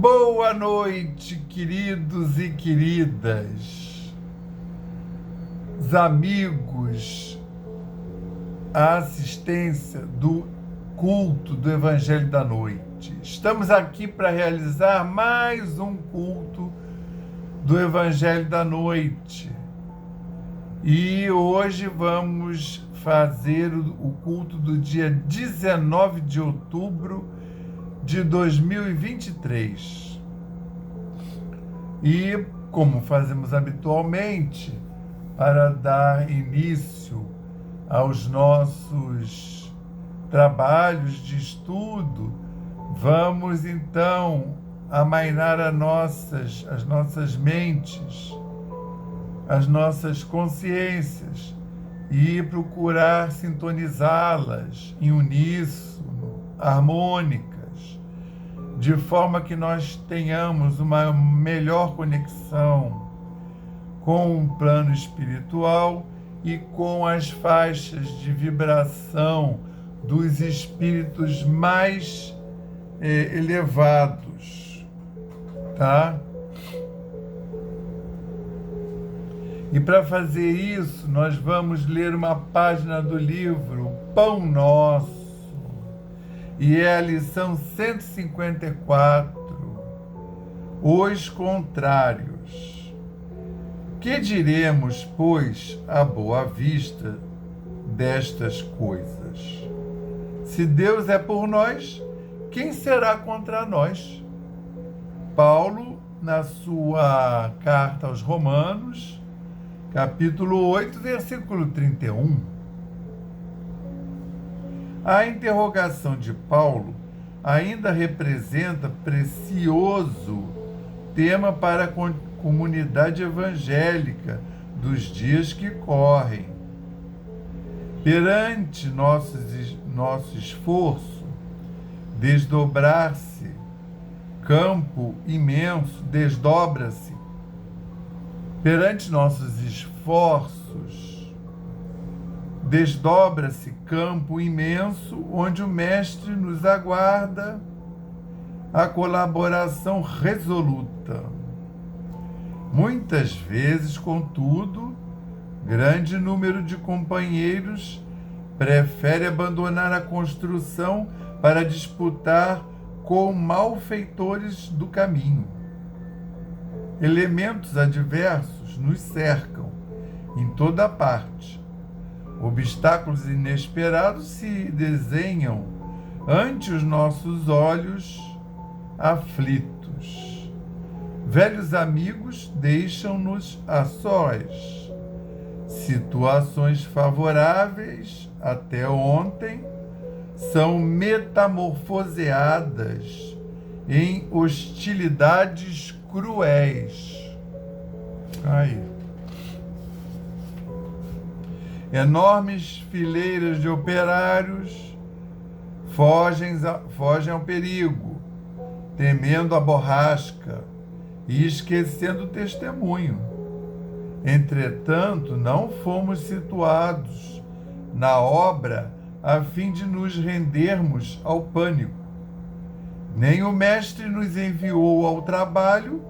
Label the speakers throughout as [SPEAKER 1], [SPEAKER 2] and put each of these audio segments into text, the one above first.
[SPEAKER 1] Boa noite, queridos e queridas, os amigos, a assistência do culto do Evangelho da Noite. Estamos aqui para realizar mais um culto do Evangelho da Noite. E hoje vamos fazer o culto do dia 19 de outubro de 2023. E, como fazemos habitualmente, para dar início aos nossos trabalhos de estudo, vamos então amainar as nossas mentes, as nossas consciências e procurar sintonizá-las em uníssono, harmônicas, de forma que nós tenhamos uma melhor conexão com o plano espiritual e com as faixas de vibração dos espíritos mais elevados, tá? E para fazer isso, nós vamos ler uma página do livro Pão Nosso, e é a lição 154, Os Contrários. Que diremos, pois, à boa vista destas coisas? Se Deus é por nós, quem será contra nós? Paulo, na sua carta aos Romanos, capítulo 8, versículo 31. A interrogação de Paulo ainda representa precioso tema para a comunidade evangélica dos dias que correm. Perante nosso esforço, desdobra-se perante nossos esforços, desdobra-se campo imenso onde o Mestre nos aguarda a colaboração resoluta. Muitas vezes, contudo, grande número de companheiros prefere abandonar a construção para disputar com malfeitores do caminho. Elementos adversos nos cercam em toda parte. Obstáculos inesperados se desenham ante os nossos olhos aflitos. Velhos amigos deixam-nos a sós. Situações favoráveis até ontem são metamorfoseadas em hostilidades cruéis. Enormes fileiras de operários fogem ao perigo, temendo a borrasca e esquecendo o testemunho. Entretanto, não fomos situados na obra a fim de nos rendermos ao pânico. Nem o Mestre nos enviou ao trabalho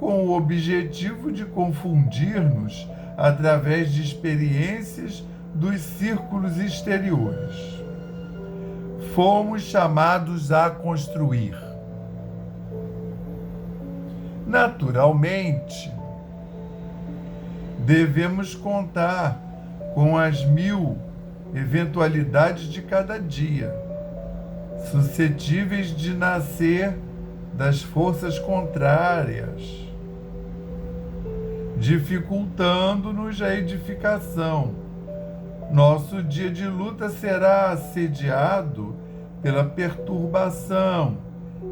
[SPEAKER 1] com o objetivo de confundir-nos através de experiências dos círculos exteriores. Fomos chamados a construir. Naturalmente, devemos contar com as 1000 eventualidades de cada dia, suscetíveis de nascer das forças contrárias, dificultando-nos a edificação. Nosso dia de luta será assediado pela perturbação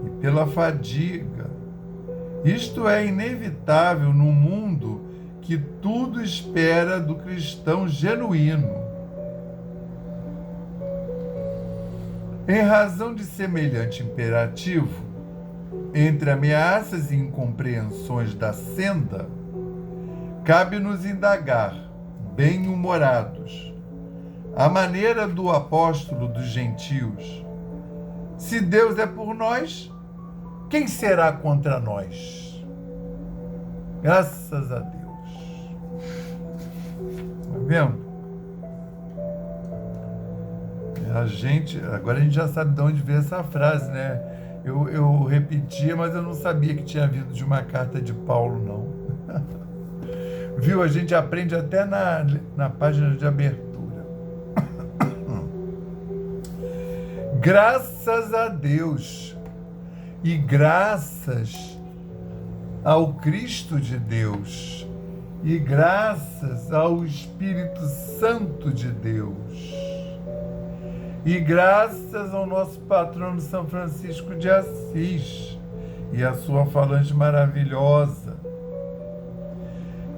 [SPEAKER 1] e pela fadiga. Isto é inevitável num mundo que tudo espera do cristão genuíno. Em razão de semelhante imperativo, entre ameaças e incompreensões da senda, cabe-nos indagar, bem-humorados, à maneira do apóstolo dos gentios: se Deus é por nós, quem será contra nós? Graças a Deus. Tá vendo? Agora a gente já sabe de onde veio essa frase, né? Eu repetia, mas eu não sabia que tinha vindo de uma carta de Paulo, não. Viu? A gente aprende até na página de abertura. Graças a Deus e graças ao Cristo de Deus e graças ao Espírito Santo de Deus e graças ao nosso patrono São Francisco de Assis e a sua falange maravilhosa,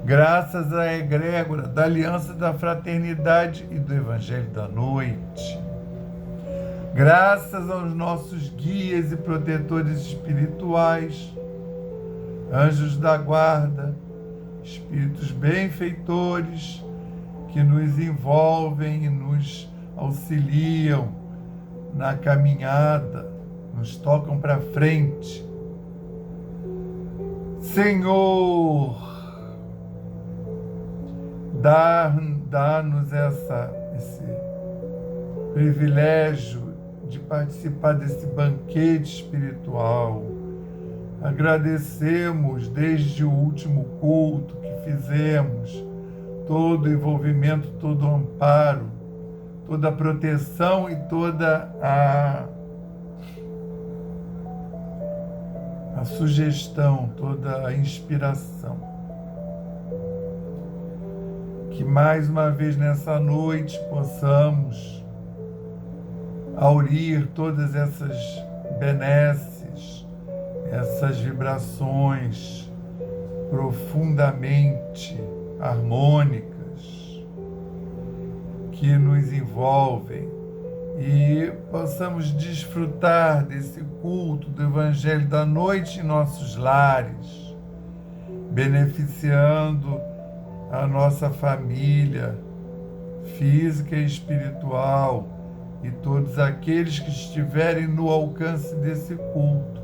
[SPEAKER 1] graças à egrégora da Aliança da Fraternidade e do Evangelho da Noite, graças aos nossos guias e protetores espirituais, anjos da guarda, espíritos benfeitores que nos envolvem e nos auxiliam na caminhada, nos tocam para frente. Senhor, dá-nos esse privilégio de participar desse banquete espiritual. Agradecemos desde o último culto que fizemos todo o envolvimento, todo o amparo, toda a proteção e toda a sugestão, toda a inspiração. Que mais uma vez nessa noite possamos aurir todas essas benesses, essas vibrações profundamente harmônicas que nos envolvem e possamos desfrutar desse culto do Evangelho da Noite em nossos lares, beneficiando a nossa família física e espiritual e todos aqueles que estiverem no alcance desse culto.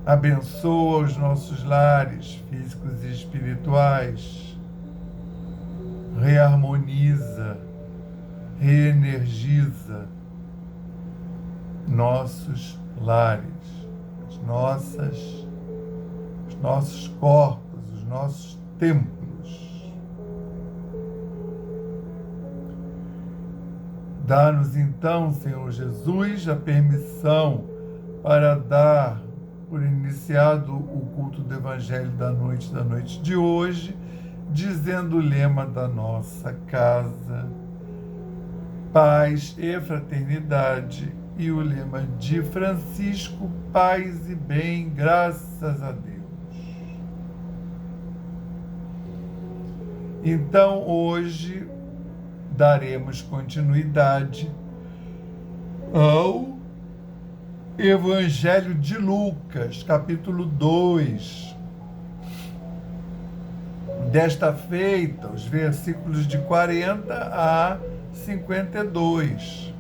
[SPEAKER 1] Abençoa os nossos lares físicos e espirituais, reharmoniza, reenergiza nossos lares, os nossos corpos, os nossos templos. Dá-nos então, Senhor Jesus, a permissão para dar por iniciado o culto do Evangelho da noite de hoje, dizendo o lema da nossa casa: paz e fraternidade, e o lema de Francisco: paz e bem, graças a Deus. Então, hoje, daremos continuidade ao Evangelho de Lucas, capítulo 2. Desta feita, os versículos de 40 a 52.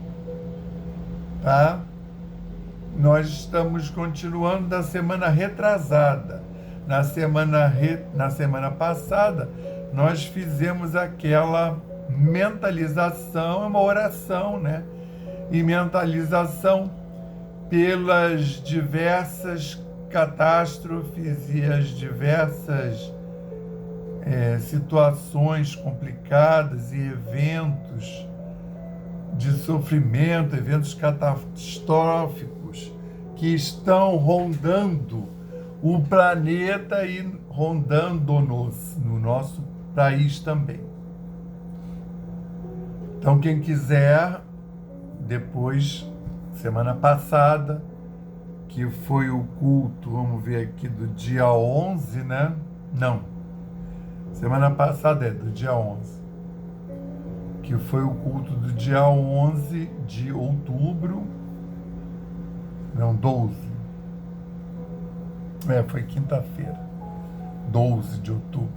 [SPEAKER 1] Tá? Nós estamos continuando da semana retrasada. Na semana passada, nós fizemos aquela mentalização, uma oração, né? E mentalização pelas diversas catástrofes e as diversas situações complicadas e eventos de sofrimento, eventos catastróficos que estão rondando o planeta e rondando-nos no nosso país também. Então, quem quiser, depois, semana passada, que foi o culto, vamos ver aqui, do dia 11, né? Não, semana passada do dia 11, que foi o culto do dia 11 de outubro, não, 12, foi quinta-feira, 12 de outubro,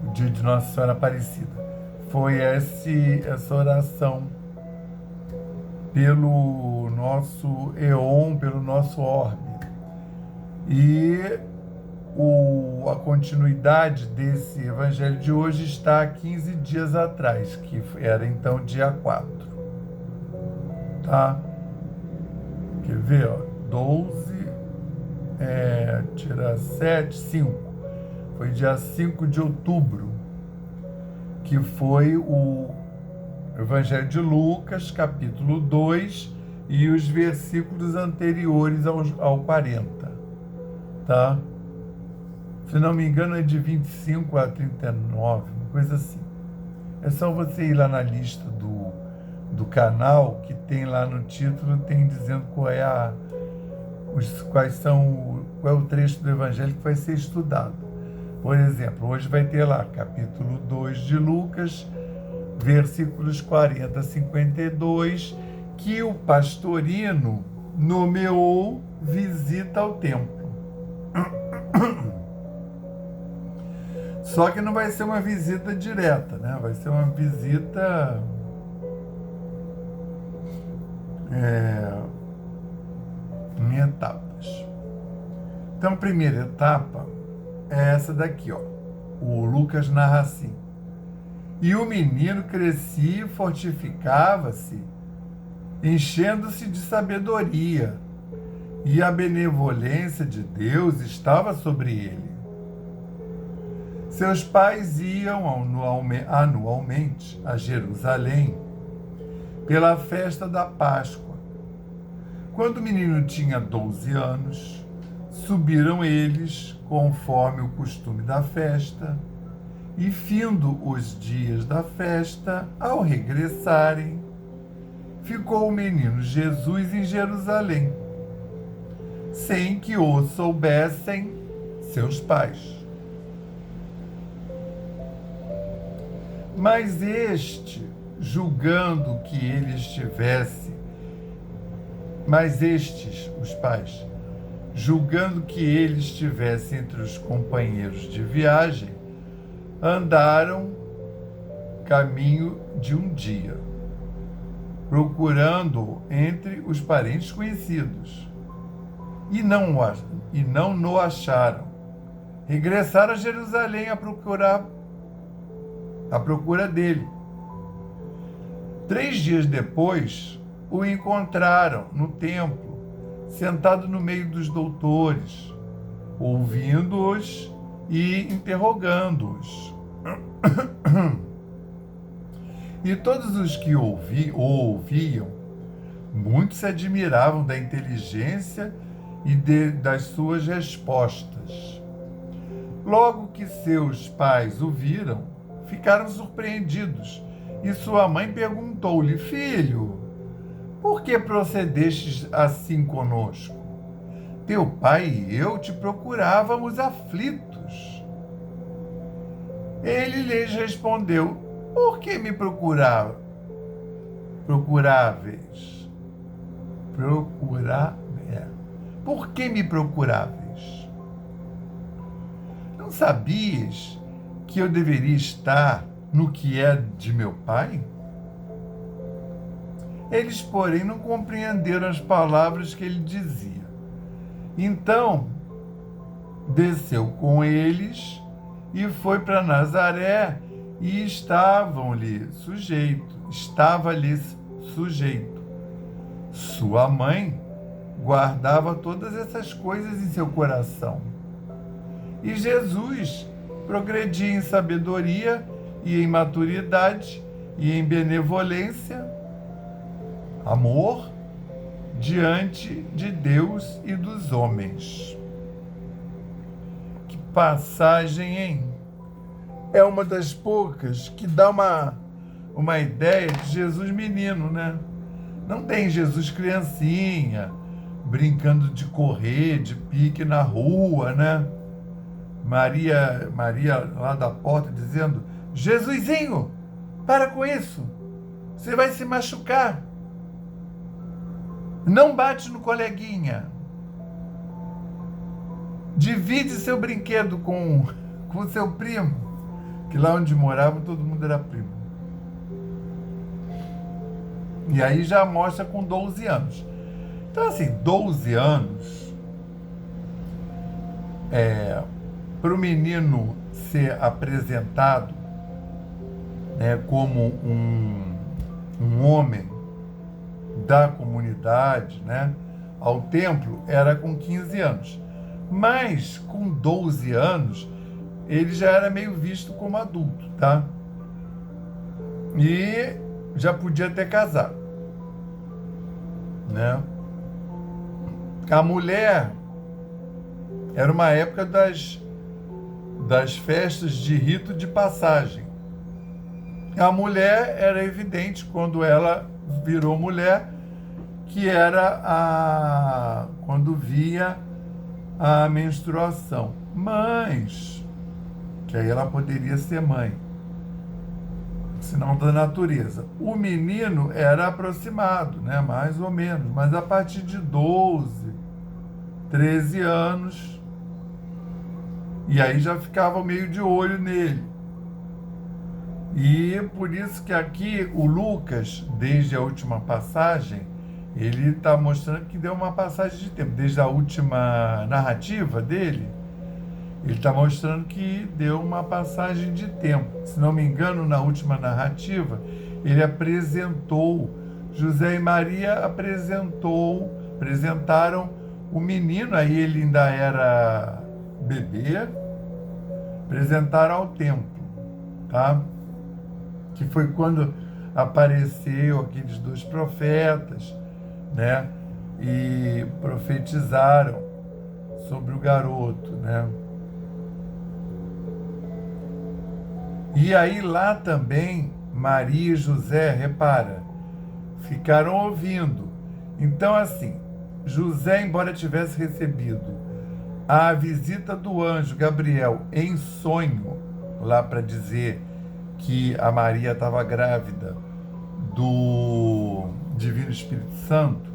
[SPEAKER 1] o dia de Nossa Senhora Aparecida. Foi essa oração pelo nosso éon, pelo nosso orbe. E a continuidade desse evangelho de hoje está há 15 dias atrás, que era então dia 4. Tá? Quer ver? Ó? 12, tira 7, 5. Foi dia 5 de outubro, que foi o Evangelho de Lucas, capítulo 2, e os versículos anteriores ao 40. Tá? Se não me engano, é de 25 a 39, uma coisa assim. É só você ir lá na lista do canal, que tem lá no título, tem dizendo qual é qual é o trecho do Evangelho que vai ser estudado. Por exemplo, hoje vai ter lá, capítulo 2 de Lucas, versículos 40 a 52, que o pastorino nomeou visita ao templo. Só que não vai ser uma visita direta, né? Vai ser uma visita em etapas. Então, a primeira etapa é essa daqui, ó. O Lucas narra assim: e o menino crescia e fortificava-se, enchendo-se de sabedoria, e a benevolência de Deus estava sobre ele. Seus pais iam anualmente a Jerusalém pela festa da Páscoa. Quando o menino tinha 12 anos, subiram eles, conforme o costume da festa, e findo os dias da festa, ao regressarem, ficou o menino Jesus em Jerusalém, sem que o soubessem seus pais. Mas estes, os pais, julgando que ele estivesse entre os companheiros de viagem, andaram caminho de um dia, procurando-o entre os parentes conhecidos, e não o acharam. Regressaram a Jerusalém à procura dele. 3 dias depois, o encontraram no templo, sentado no meio dos doutores, ouvindo-os e interrogando-os. E todos os que o ouviam, muitos se admiravam da inteligência e das suas respostas. Logo que seus pais o viram, ficaram surpreendidos, e sua mãe perguntou-lhe: filho, por que procedestes assim conosco? Teu pai e eu te procurávamos aflitos. Ele lhes respondeu: por que me procuráveis? Por que me procuráveis? Não sabias que eu deveria estar no que é de meu pai? Eles, porém, não compreenderam as palavras que ele dizia. Então, desceu com eles e foi para Nazaré, e estava-lhe sujeito. Sua mãe guardava todas essas coisas em seu coração. E Jesus progredia em sabedoria e em maturidade e em benevolência, amor diante de Deus e dos homens. Que passagem, hein? É uma das poucas que dá uma ideia de Jesus menino, né? Não tem Jesus criancinha, brincando de correr, de pique na rua, né? Maria lá da porta dizendo: Jesusinho, para com isso, você vai se machucar. Não bate no coleguinha. Divide seu brinquedo com seu primo, que lá onde morava todo mundo era primo. E aí já mostra com 12 anos. Então, assim, 12 anos, para o menino ser apresentado, né, como um homem da comunidade, né, ao templo, era com 15 anos. Mas, com 12 anos, ele já era meio visto como adulto, tá? E já podia ter casado, né? A mulher era uma época das festas de rito de passagem. A mulher era evidente quando ela virou mulher, que era quando via a menstruação. Mas, que aí ela poderia ser mãe, sinal da natureza. O menino era aproximado, né? Mais ou menos, mas a partir de 12, 13 anos, e aí já ficava meio de olho nele. E por isso que aqui o Lucas, desde a última passagem, ele está mostrando que deu uma passagem de tempo. Desde a última narrativa dele, ele está mostrando que deu uma passagem de tempo. Se não me engano, na última narrativa, ele apresentou, José e Maria apresentaram o menino, aí ele ainda era bebê, apresentaram ao templo, tá? Que foi quando apareceu aqueles dois profetas, né? E profetizaram sobre o garoto, né? E aí lá também, Maria e José, repara, ficaram ouvindo. Então, assim, José, embora tivesse recebido a visita do anjo Gabriel em sonho, lá para dizer que a Maria estava grávida do Divino Espírito Santo,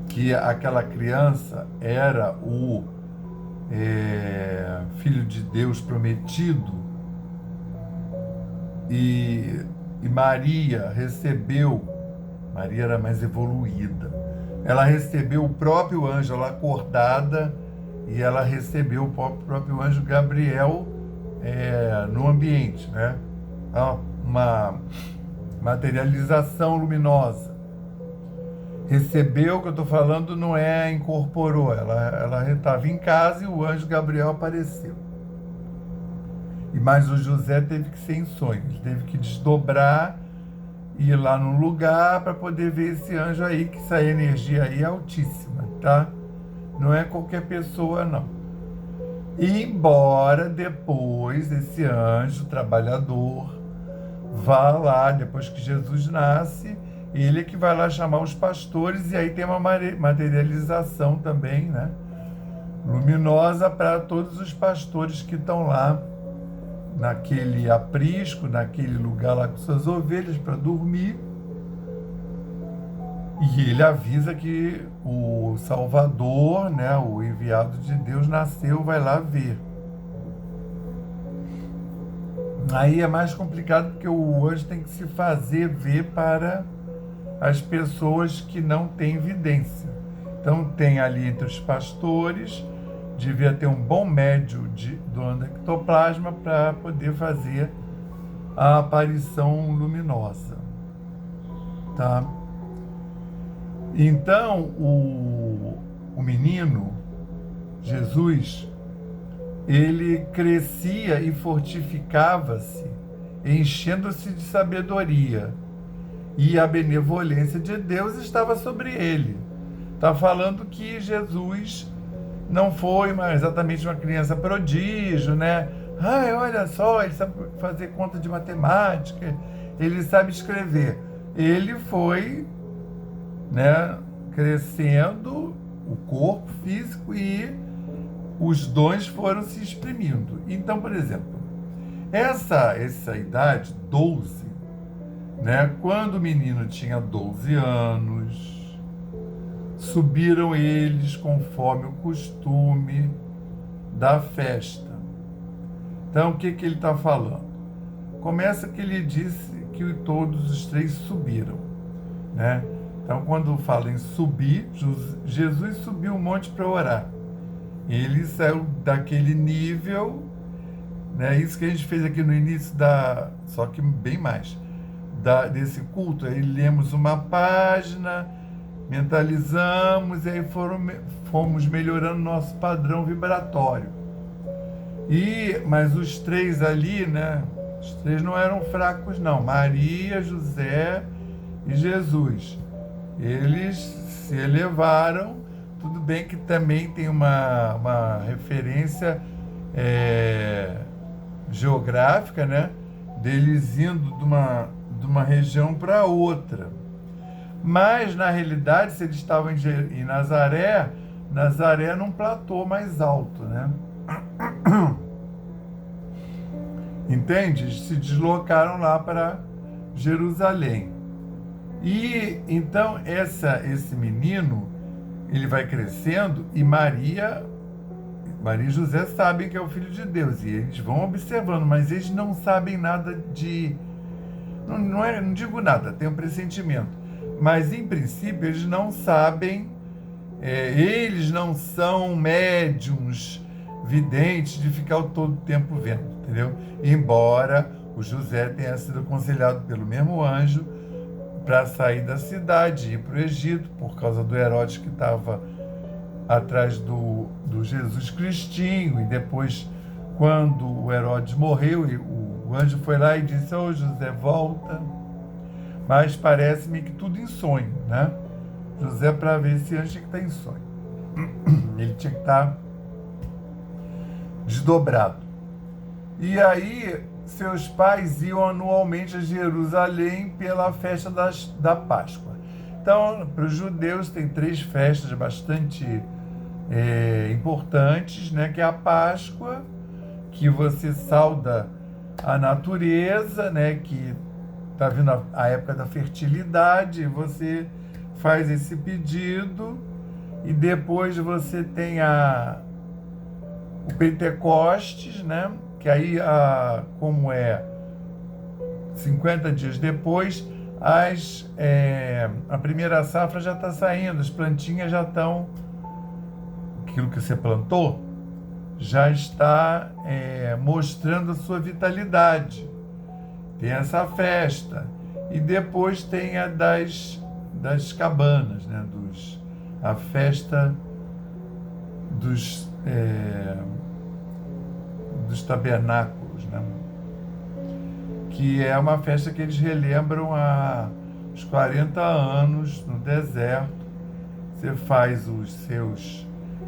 [SPEAKER 1] que aquela criança era o Filho de Deus prometido, e Maria era mais evoluída, ela recebeu o próprio anjo, ela acordada, e ela recebeu o próprio anjo Gabriel no ambiente, né? Uma materialização luminosa. Recebeu, o que eu estou falando não é incorporou, ela estava em casa e o anjo Gabriel apareceu. Mas o José teve que ser em sonho, ele teve que desdobrar, ir lá num lugar para poder ver esse anjo aí, que essa energia aí é altíssima, tá? Não é qualquer pessoa, não. Embora depois esse anjo trabalhador vá lá, depois que Jesus nasce, ele é que vai lá chamar os pastores, e aí tem uma materialização também, né? Luminosa para todos os pastores que estão lá naquele aprisco, naquele lugar lá com suas ovelhas para dormir. E ele avisa que o Salvador, né, o enviado de Deus, nasceu, vai lá ver. Aí é mais complicado porque o anjo tem que se fazer ver para as pessoas que não têm evidência. Então tem ali entre os pastores, devia ter um bom médio do endectoplasma para poder fazer a aparição luminosa, tá? Então, o menino, Jesus, ele crescia e fortificava-se, enchendo-se de sabedoria, e a benevolência de Deus estava sobre ele. Está falando que Jesus não foi exatamente uma criança prodígio, né? Ai, olha só, ele sabe fazer conta de matemática, ele sabe escrever. Ele foi, né, crescendo o corpo físico e os dons foram se exprimindo. Então, por exemplo, essa idade, 12, né, quando o menino tinha 12 anos, subiram eles conforme o costume da festa. Então, o que ele está falando? Começa que ele disse que todos os três subiram, né? Então, quando fala em subir, Jesus subiu o monte para orar. Ele saiu daquele nível, né? Isso que a gente fez aqui no início só que bem mais, desse culto. Aí lemos uma página, mentalizamos, e aí fomos melhorando nosso padrão vibratório. Mas os três ali, né? Os três não eram fracos, não. Maria, José e Jesus. Eles se elevaram. Tudo bem que também tem uma referência geográfica, né? Deles indo de uma região para outra. Mas, na realidade, se eles estavam em Nazaré, Nazaré num platô mais alto, né? Entende? Se deslocaram lá para Jerusalém. E então esse menino, ele vai crescendo, e Maria e José sabem que é o Filho de Deus, e eles vão observando, mas eles não sabem nada de... Não digo nada, tem um pressentimento. Mas, em princípio, eles não sabem, eles não são médiums, videntes, de ficar todo o tempo vendo, entendeu? Embora o José tenha sido aconselhado pelo mesmo anjo para sair da cidade e ir para o Egito, por causa do Herodes que estava atrás do Jesus Cristinho, e depois, quando o Herodes morreu, o anjo foi lá e disse: "Ô José, volta." Mas parece-me que tudo em sonho, né? José, para ver esse anjo, tinha que estar em sonho. Ele tinha que estar desdobrado. E aí, seus pais iam anualmente a Jerusalém pela festa da Páscoa. Então, para os judeus, tem 3 festas bastante importantes, né? Que é a Páscoa, que você sauda a natureza, né? Que está vindo a época da fertilidade, você faz esse pedido, e depois você tem o Pentecostes, né? Que aí, como 50 dias depois, a primeira safra já está saindo, as plantinhas já estão, aquilo que você plantou, já está mostrando a sua vitalidade. Tem essa festa. E depois tem a das cabanas, né? A festa dos tabernáculos, né? Que é uma festa que eles relembram os 40 anos no deserto. Você faz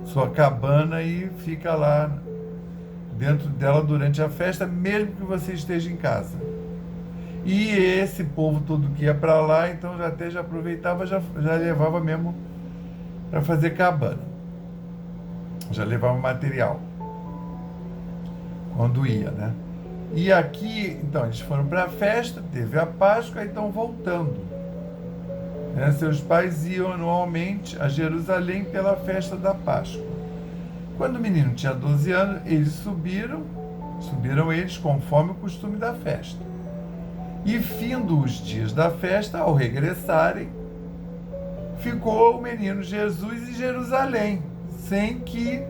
[SPEAKER 1] sua cabana e fica lá dentro dela durante a festa, mesmo que você esteja em casa. E esse povo todo que ia para lá, então já aproveitava, já levava mesmo para fazer cabana. Já levava material quando ia, né? E aqui, então, eles foram para a festa, teve a Páscoa, e estão voltando, né? Seus pais iam anualmente a Jerusalém pela festa da Páscoa. Quando o menino tinha 12 anos, eles subiram eles conforme o costume da festa. E, findo os dias da festa, ao regressarem, ficou o menino Jesus em Jerusalém, sem que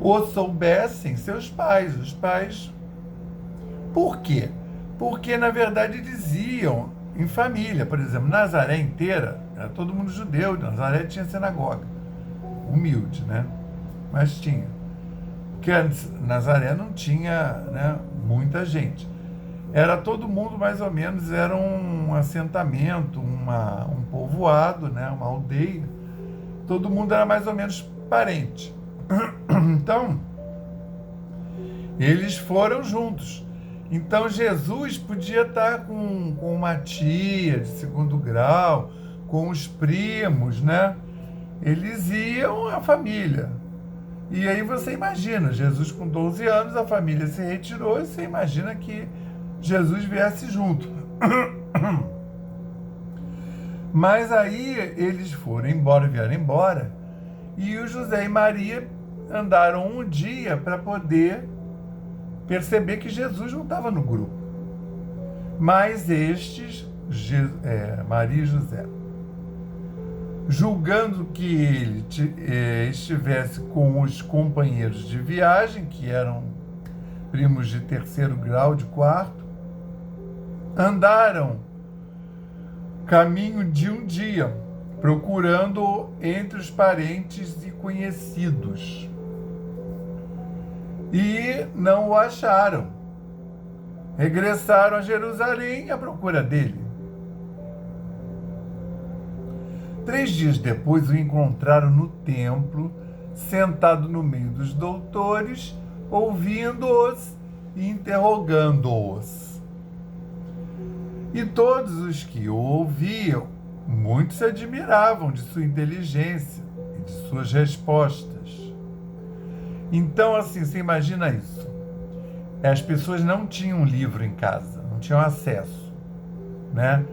[SPEAKER 1] o soubessem seus pais. Os pais. Por quê? Porque, na verdade, eles iam em família. Por exemplo, Nazaré inteira, era todo mundo judeu, Nazaré tinha sinagoga. Humilde, né? Mas tinha. Porque Nazaré não tinha, né, muita gente. Era todo mundo, mais ou menos, era um assentamento, um povoado, né, uma aldeia. Todo mundo era mais ou menos parente. Então, eles foram juntos. Então, Jesus podia estar com uma tia de 2º grau, com os primos, né? Eles iam a família. E aí você imagina, Jesus com 12 anos, a família se retirou, e você imagina que Jesus viesse junto. Mas aí eles vieram embora, e o José e Maria andaram um dia para poder perceber que Jesus não estava no grupo. Mas Maria e José, julgando que ele estivesse com os companheiros de viagem, que eram primos de terceiro grau, de quarto, andaram caminho de um dia, procurando entre os parentes e conhecidos. E não o acharam. Regressaram a Jerusalém à procura dele. 3 dias depois o encontraram no templo, sentado no meio dos doutores, ouvindo-os e interrogando-os. E todos os que o ouviam, muitos se admiravam de sua inteligência e de suas respostas. Então, assim, você imagina isso. As pessoas não tinham livro em casa, não tinham acesso, né?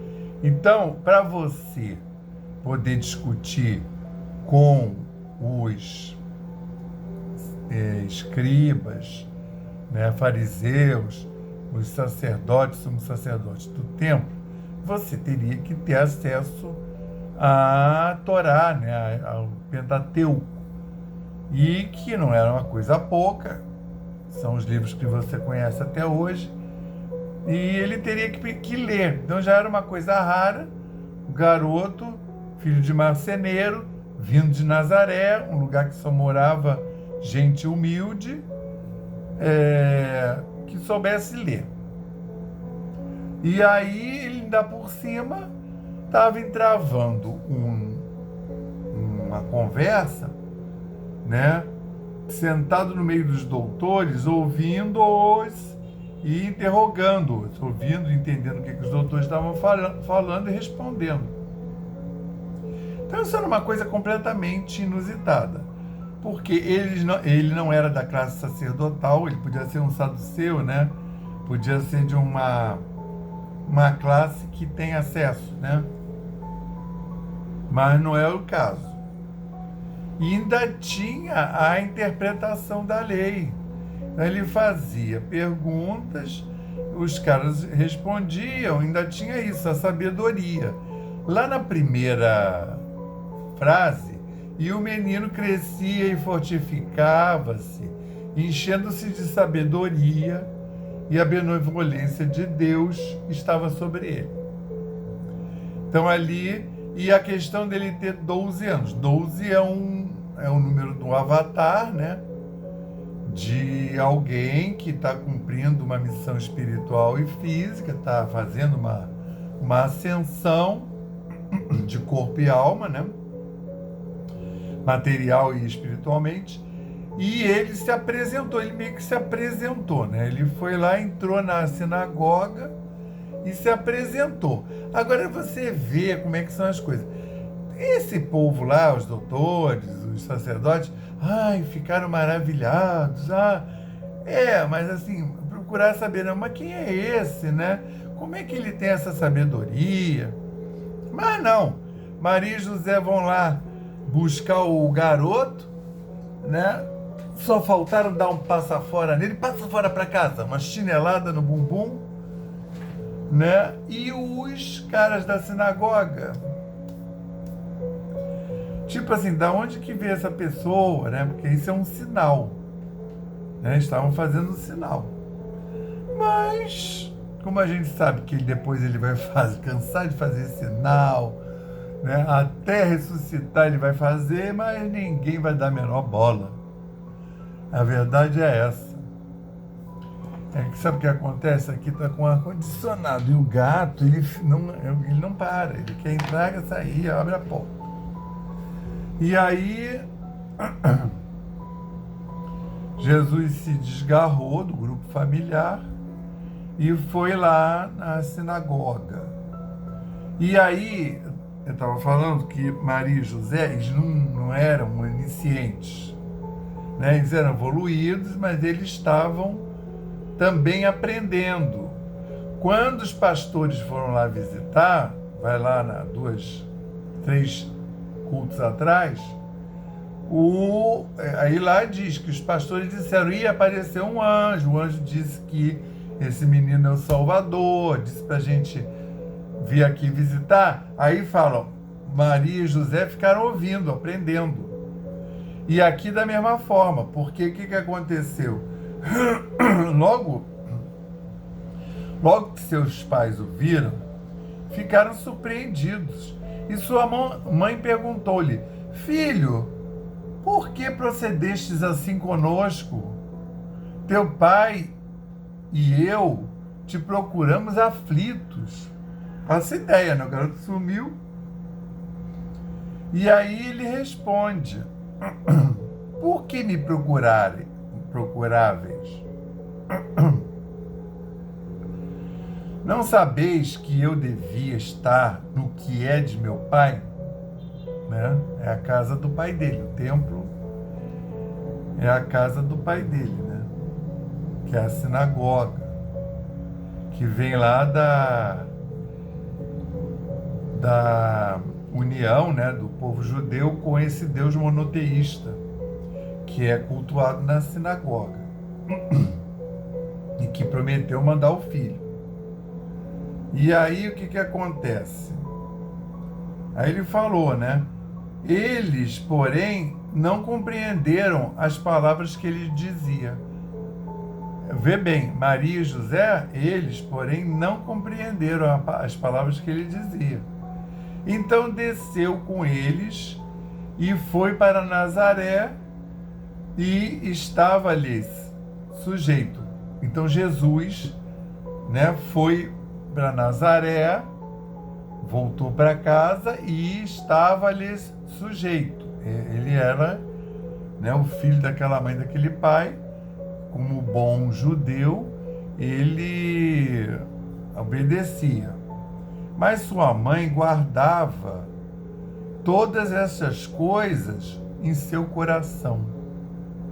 [SPEAKER 1] Então, para você poder discutir com os escribas, né, fariseus, os sacerdotes, sumos sacerdotes do templo, você teria que ter acesso à Torá, né, ao Pentateuco, e que não era uma coisa pouca, são os livros que você conhece até hoje, e ele teria que ler. Então já era uma coisa rara, o garoto, filho de marceneiro, vindo de Nazaré, um lugar que só morava gente humilde, que soubesse ler. E aí, ele ainda por cima, estava entravando uma conversa, né, sentado no meio dos doutores, ouvindo-os e interrogando-os, ouvindo, entendendo o que os doutores estavam falando e respondendo. Então, isso era uma coisa completamente inusitada, porque ele não era da classe sacerdotal, ele podia ser um saduceu, né? Podia ser de uma classe que tem acesso, né? Mas não é o caso. E ainda tinha a interpretação da lei. Então, ele fazia perguntas, os caras respondiam, ainda tinha isso, a sabedoria. Lá na primeira frase, e o menino crescia e fortificava-se, enchendo-se de sabedoria, e a benevolência de Deus estava sobre ele. Então ali, e a questão dele ter 12 anos. 12 é um número do avatar, né? De alguém que está cumprindo uma missão espiritual e física, está fazendo uma ascensão de corpo e alma, né? Material e espiritualmente, e ele se apresentou, ele meio que se apresentou, né? Ele foi lá, entrou na sinagoga e se apresentou. Agora você vê como é que são as coisas. Esse povo lá, os doutores, os sacerdotes, ficaram maravilhados, mas assim, procurar saber, não, mas quem é esse, né? Como é que ele tem essa sabedoria? Mas não, Maria e José vão lá buscar o garoto, né? Só faltaram dar um passa fora nele, passa fora para casa, uma chinelada no bumbum, né? E os caras da sinagoga, tipo assim, da onde que veio essa pessoa, né? Porque isso é um sinal, né? Estavam fazendo um sinal, mas como a gente sabe que depois ele vai cansar de fazer sinal, né? Até ressuscitar ele vai fazer, mas ninguém vai dar a menor bola. A verdade é essa. É que sabe o que acontece? Aqui está com ar-condicionado e o gato, ele não para, ele quer entrar e sair, abre a porta. E aí, Jesus se desgarrou do grupo familiar e foi lá na sinagoga. E aí, eu estava falando que Maria e José, eles não eram iniciantes, né? Eles eram evoluídos, mas eles estavam também aprendendo. Quando os pastores foram lá visitar, vai lá 3 cultos atrás, aí lá diz que os pastores disseram, ia aparecer um anjo, o anjo disse que esse menino é o Salvador, disse pra gente vir aqui visitar. Aí falam, Maria e José ficaram ouvindo, aprendendo. E aqui da mesma forma, porque o que aconteceu? Logo que seus pais o viram, ficaram surpreendidos. E sua mãe perguntou-lhe: Filho, por que procedestes assim conosco? Teu pai e eu te procuramos aflitos. Faça ideia, né? O garoto sumiu. E aí ele responde: Por que me procuráveis? Não sabeis que eu devia estar no que é de meu pai? Né? É a casa do pai dele. O templo é a casa do pai dele, né? Que é a sinagoga, que vem lá da união, né, do povo judeu com esse Deus monoteísta, que é cultuado na sinagoga, e que prometeu mandar o filho. E aí o que acontece? Aí ele falou, né? Eles, porém, não compreenderam as palavras que ele dizia. Vê bem, Maria e José, eles, porém, não compreenderam as palavras que ele dizia. Então desceu com eles e foi para Nazaré e estava-lhes sujeito. Então Jesus, né, foi para Nazaré, voltou para casa e estava-lhes sujeito. Ele era, né, o filho daquela mãe, daquele pai. Como bom judeu, ele obedecia. Mas sua mãe guardava todas essas coisas em seu coração.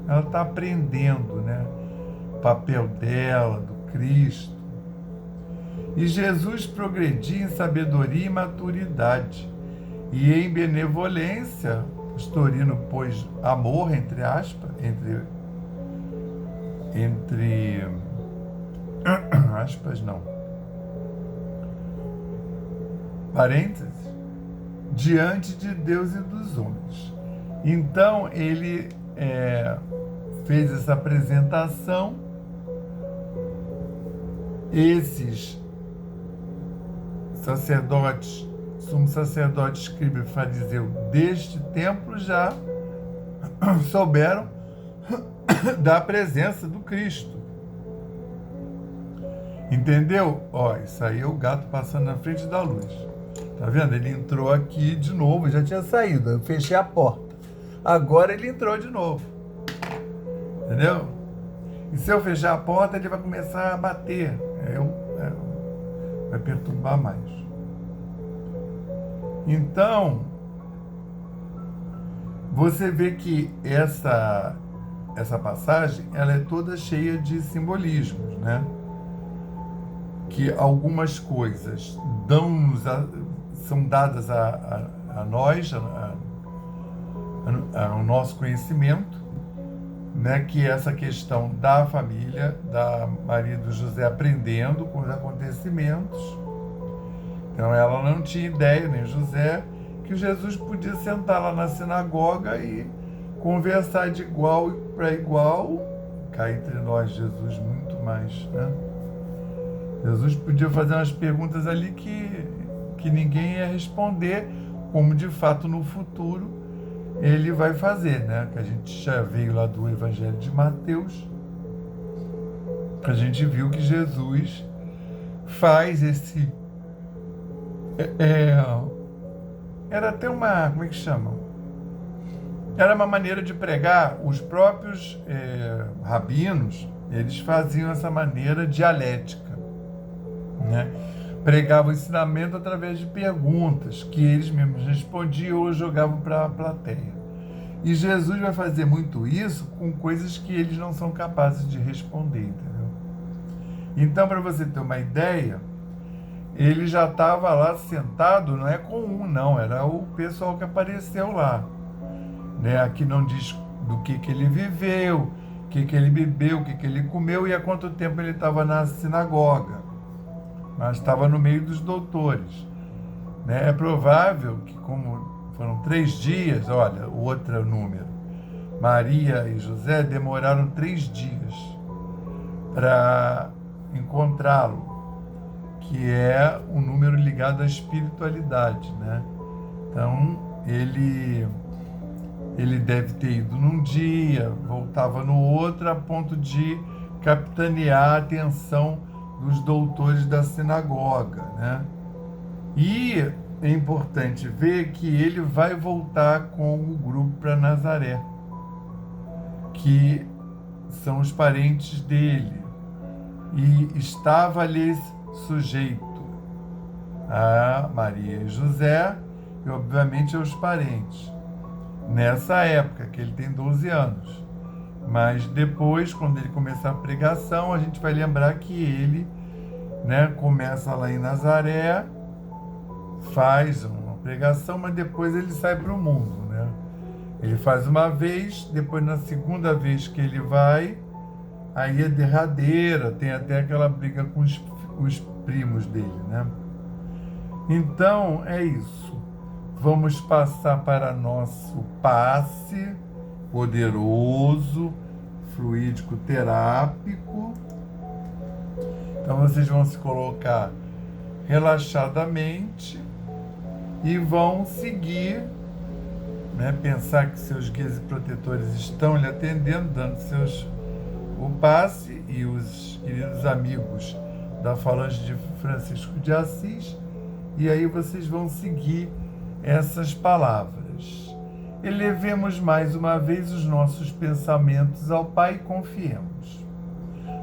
[SPEAKER 1] Ela está aprendendo, né, o papel dela, do Cristo. E Jesus progredia em sabedoria e maturidade. E em benevolência, Pastorino pôs amor, entre aspas, entre aspas não, parênteses, diante de Deus e dos homens. Então ele fez essa apresentação. Esses sacerdotes, sumo sacerdote, escriba e fariseu deste templo já souberam da presença do Cristo. Entendeu? Ó, isso aí é o gato passando na frente da luz. Tá vendo? Ele entrou aqui de novo, já tinha saído, eu fechei a porta. Agora ele entrou de novo. Entendeu? E se eu fechar a porta, ele vai começar a bater. Vai perturbar mais. Então, você vê que essa passagem, ela é toda cheia de simbolismos, né? Que algumas coisas são dadas a nós, ao nosso conhecimento, né? Que é essa questão da família, da Maria e do José aprendendo com os acontecimentos. Então ela não tinha ideia, nem José, que Jesus podia sentar lá na sinagoga e conversar de igual para igual. Cá entre nós, Jesus muito mais, né? Jesus podia fazer umas perguntas ali que ninguém ia responder, como de fato no futuro ele vai fazer, né? Que a gente já veio lá do Evangelho de Mateus, a gente viu que Jesus faz esse... era até uma... como é que chama? Era uma maneira de pregar. Os próprios rabinos, eles faziam essa maneira dialética, né? Pregavam o ensinamento através de perguntas que eles mesmos respondiam ou jogavam para a plateia. E Jesus vai fazer muito isso com coisas que eles não são capazes de responder, entendeu? Então, para você ter uma ideia, ele já estava lá sentado, não é com um, não, era o pessoal que apareceu lá, né? Aqui não diz do que ele viveu, o que ele bebeu, o que ele comeu e há quanto tempo ele estava na sinagoga. Mas estava no meio dos doutores, né? É provável que, como foram 3 dias, olha, o outro número, Maria e José demoraram 3 dias para encontrá-lo, que é um número ligado à espiritualidade, né? Então, ele deve ter ido num dia, voltava no outro, a ponto de capitanear a atenção dos doutores da sinagoga, né? E é importante ver que ele vai voltar com o grupo para Nazaré, que são os parentes dele, e estava-lhes sujeito a Maria e José, e obviamente aos parentes, nessa época, que ele tem 12 anos. Mas depois, quando ele começar a pregação, a gente vai lembrar que ele, né, começa lá em Nazaré, faz uma pregação, mas depois ele sai para o mundo, né? Ele faz uma vez, depois na segunda vez que ele vai, aí é derradeira, tem até aquela briga com os primos dele, né? Então, é isso. Vamos passar para nosso passe poderoso, fluídico terápico. Então, vocês vão se colocar relaxadamente e vão seguir, né? Pensar que seus guias e protetores estão lhe atendendo, dando o passe, e os queridos amigos da Falange de Francisco de Assis, e aí vocês vão seguir essas palavras. Elevemos mais uma vez os nossos pensamentos ao Pai e confiemos.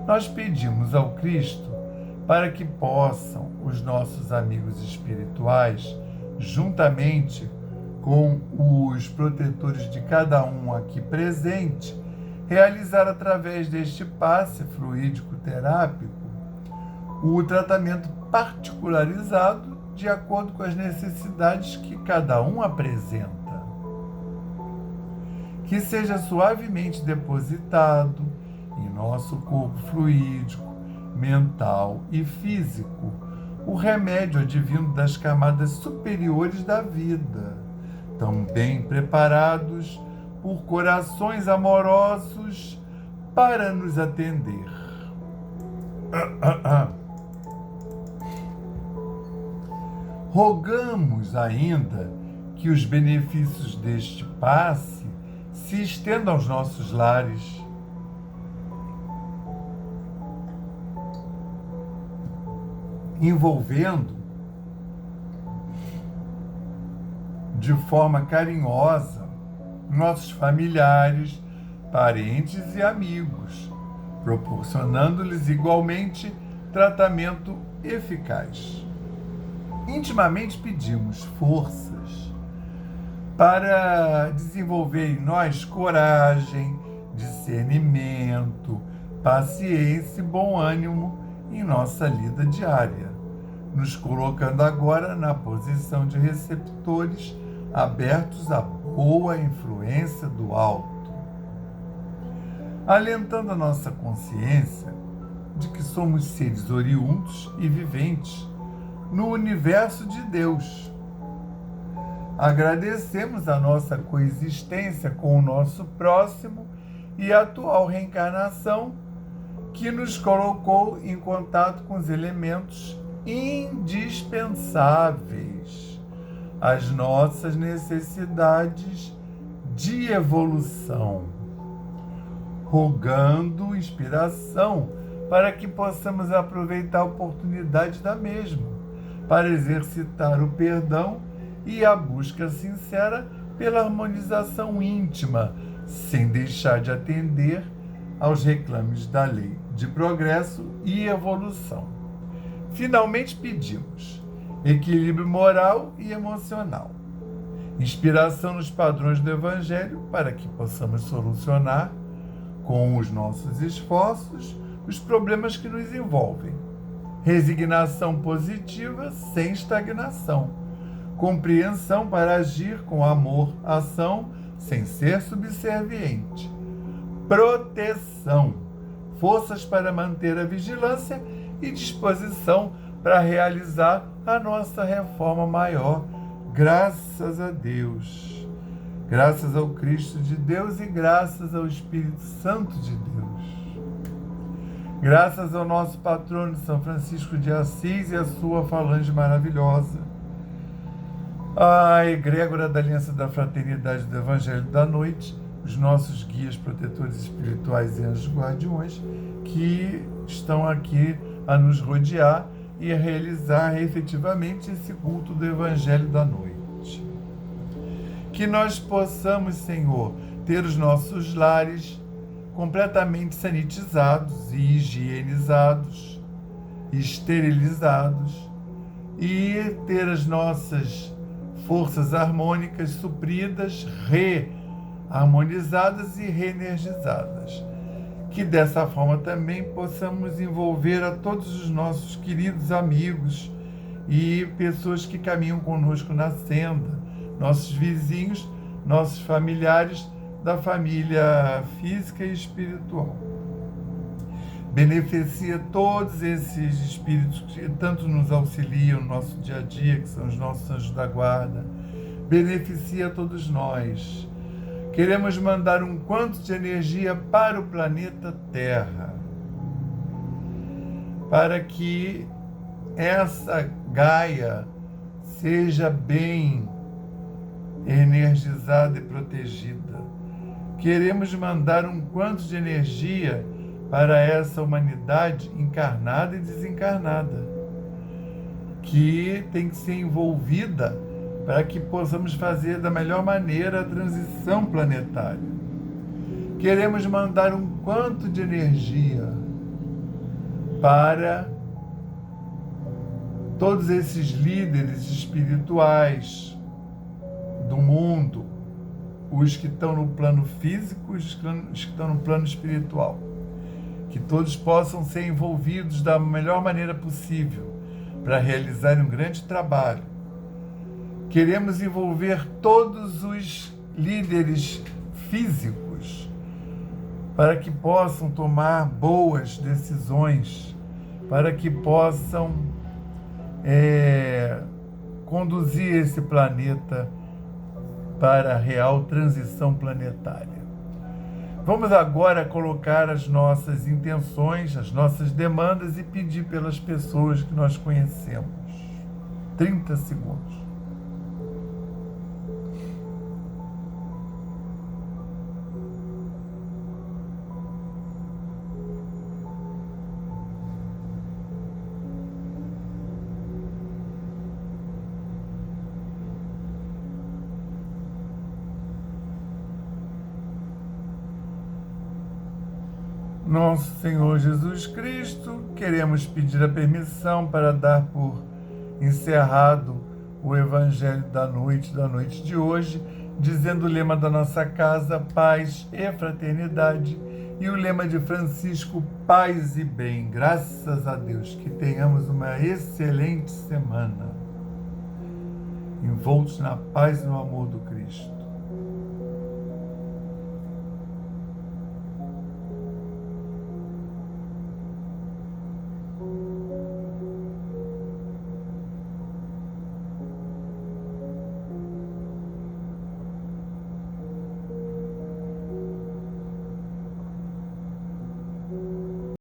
[SPEAKER 1] Nós pedimos ao Cristo para que possam os nossos amigos espirituais, juntamente com os protetores de cada um aqui presente, realizar através deste passe fluídico terápico o tratamento particularizado de acordo com as necessidades que cada um apresenta. Que seja suavemente depositado em nosso corpo fluídico, mental e físico o remédio advindo das camadas superiores da vida, tão bem preparados por corações amorosos para nos atender. Rogamos ainda que os benefícios deste passe se estendam aos nossos lares, envolvendo de forma carinhosa nossos familiares, parentes e amigos, proporcionando-lhes igualmente tratamento eficaz. Intimamente pedimos forças para desenvolver em nós coragem, discernimento, paciência e bom ânimo em nossa lida diária, nos colocando agora na posição de receptores abertos à boa influência do alto, alentando a nossa consciência de que somos seres oriundos e viventes no universo de Deus. Agradecemos a nossa coexistência com o nosso próximo e a atual reencarnação que nos colocou em contato com os elementos indispensáveis às nossas necessidades de evolução, rogando inspiração para que possamos aproveitar a oportunidade da mesma, para exercitar o perdão e a busca sincera pela harmonização íntima, sem deixar de atender aos reclames da lei de progresso e evolução. Finalmente pedimos equilíbrio moral e emocional, inspiração nos padrões do Evangelho para que possamos solucionar com os nossos esforços os problemas que nos envolvem, resignação positiva sem estagnação, compreensão para agir com amor, ação sem ser subserviente, proteção, forças para manter a vigilância e disposição para realizar a nossa reforma maior. Graças a Deus, graças ao Cristo de Deus e graças ao Espírito Santo de Deus. Graças ao nosso patrono São Francisco de Assis e a sua falange maravilhosa. A egrégora da Aliança da Fraternidade do Evangelho da Noite, os nossos guias, protetores espirituais e anjos guardiões, que estão aqui a nos rodear e a realizar efetivamente esse culto do Evangelho da Noite. Que nós possamos, Senhor, ter os nossos lares completamente sanitizados e higienizados, esterilizados, e ter as nossas forças harmônicas supridas, reharmonizadas e reenergizadas. Que dessa forma também possamos envolver a todos os nossos queridos amigos e pessoas que caminham conosco na senda, nossos vizinhos, nossos familiares da família física e espiritual. Beneficia todos esses espíritos que tanto nos auxiliam no nosso dia a dia, que são os nossos anjos da guarda. Beneficia todos nós. Queremos mandar um quanto de energia para o planeta Terra, para que essa Gaia seja bem energizada e protegida. Queremos mandar um quanto de energia para essa humanidade encarnada e desencarnada, que tem que ser envolvida para que possamos fazer da melhor maneira a transição planetária. Queremos mandar um quanto de energia para todos esses líderes espirituais do mundo, os que estão no plano físico, os que estão no plano espiritual. Que todos possam ser envolvidos da melhor maneira possível para realizar um grande trabalho. Queremos envolver todos os líderes físicos para que possam tomar boas decisões, para que possam conduzir esse planeta para a real transição planetária. Vamos agora colocar as nossas intenções, as nossas demandas e pedir pelas pessoas que nós conhecemos. 30 segundos. Nosso Senhor Jesus Cristo, queremos pedir a permissão para dar por encerrado o Evangelho da noite de hoje, dizendo o lema da nossa casa, paz e fraternidade, e o lema de Francisco, paz e bem. Graças a Deus, que tenhamos uma excelente semana, envoltos na paz e no amor do Cristo.